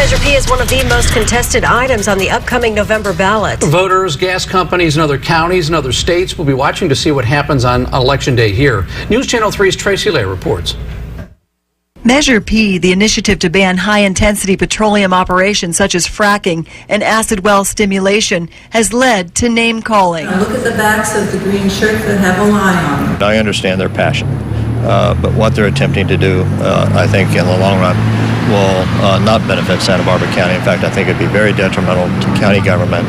Measure P is one of the most contested items on the upcoming November ballot. Voters, gas companies, and other counties and other states will be watching to see what happens on Election Day here. News Channel 3's Tracy Lay reports. Measure P, the initiative to ban high-intensity petroleum operations such as fracking and acid well stimulation, has led to name-calling. Look at the backs of the green shirts that have a lie on them. I understand their passion, but what they're attempting to do, I think in the long run, will not benefit Santa Barbara County. In fact, I think it'd be very detrimental to county government,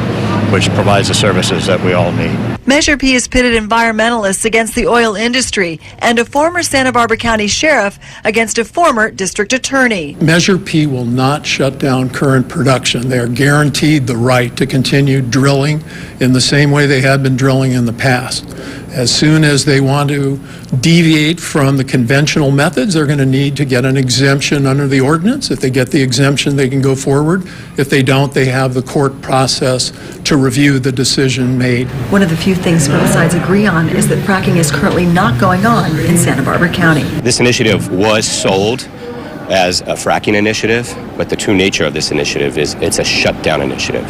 which provides the services that we all need. Measure P has pitted environmentalists against the oil industry and a former Santa Barbara County sheriff against a former district attorney. Measure P will not shut down current production. They are guaranteed the right to continue drilling in the same way they have been drilling in the past. As soon as they want to deviate from the conventional methods, they're going to need to get an exemption under the ordinance. If they get the exemption, they can go forward. If they don't, they have the court process to review the decision made. One of the few things both sides agree on is that fracking is currently not going on in Santa Barbara County. This initiative was sold as a fracking initiative, but the true nature of this initiative is it's a shutdown initiative,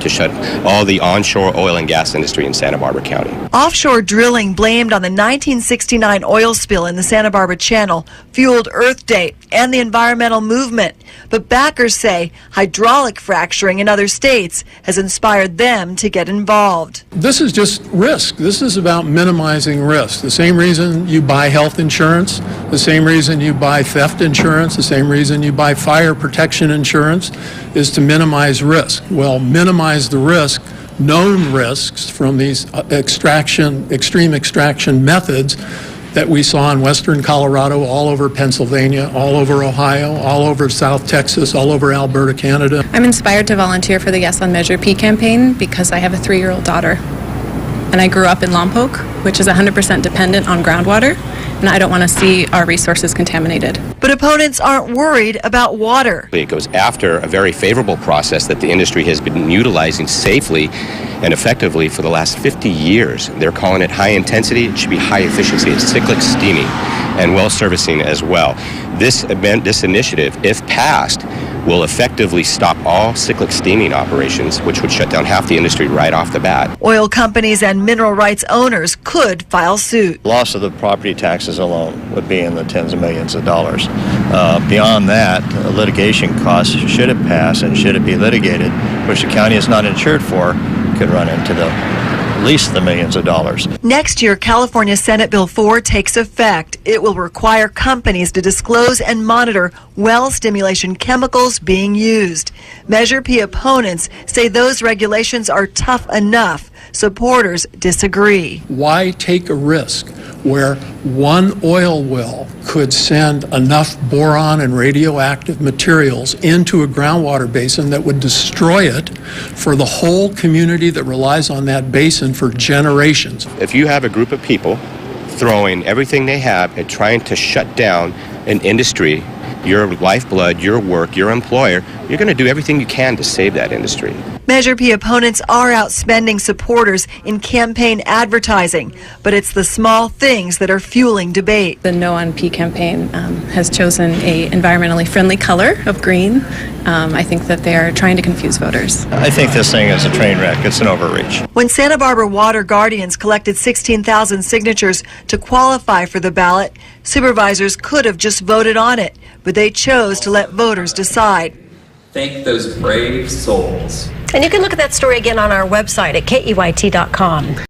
to shut all the onshore oil and gas industry in Santa Barbara County. Offshore drilling blamed on the 1969 oil spill in the Santa Barbara Channel fueled Earth Day and the environmental movement. But backers say hydraulic fracturing in other states has inspired them to get involved. This is just risk. This is about minimizing risk. The same reason you buy health insurance, the same reason you buy theft insurance, the same reason you buy fire protection insurance is to minimize risk. Well, minimize the risk, known risks from these extreme extraction methods that we saw in western Colorado, all over Pennsylvania, all over Ohio, all over South Texas, all over Alberta, Canada. I'm inspired to volunteer for the Yes on Measure P campaign because I have a 3-year-old daughter. And I grew up in Lompoc, which is 100% dependent on groundwater, and I don't want to see our resources contaminated. But opponents aren't worried about water. It goes after a very favorable process that the industry has been utilizing safely and effectively for the last 50 years. They're calling it high intensity. It should be high efficiency. It's cyclic steaming and well servicing as well. This initiative, if passed, will effectively stop all cyclic steaming operations, which would shut down half the industry right off the bat. Oil companies and mineral rights owners could file suit. Loss of the property taxes alone would be in the tens of millions of dollars. Beyond that, litigation costs, should it pass and should it be litigated, which the county is not insured for, could run into at least the millions of dollars. Next year, California Senate Bill 4 takes effect. It will require companies to disclose and monitor well stimulation chemicals being used. Measure P opponents say those regulations are tough enough. Supporters disagree. Why take a risk where one oil well could send enough boron and radioactive materials into a groundwater basin that would destroy it for the whole community that relies on that basin for generations? If you have a group of people throwing everything they have at trying to shut down an industry, your lifeblood, your work, your employer, you're going to do everything you can to save that industry. Measure P opponents are outspending supporters in campaign advertising, but it's the small things that are fueling debate. The No on P campaign has chosen a environmentally friendly color of green. I think that they are trying to confuse voters. I think this thing is a train wreck. It's an overreach. When Santa Barbara Water Guardians collected 16,000 signatures to qualify for the ballot, supervisors could have just voted on it, but they chose to let voters decide. Thank those brave souls. And you can look at that story again on our website at KEYT.com.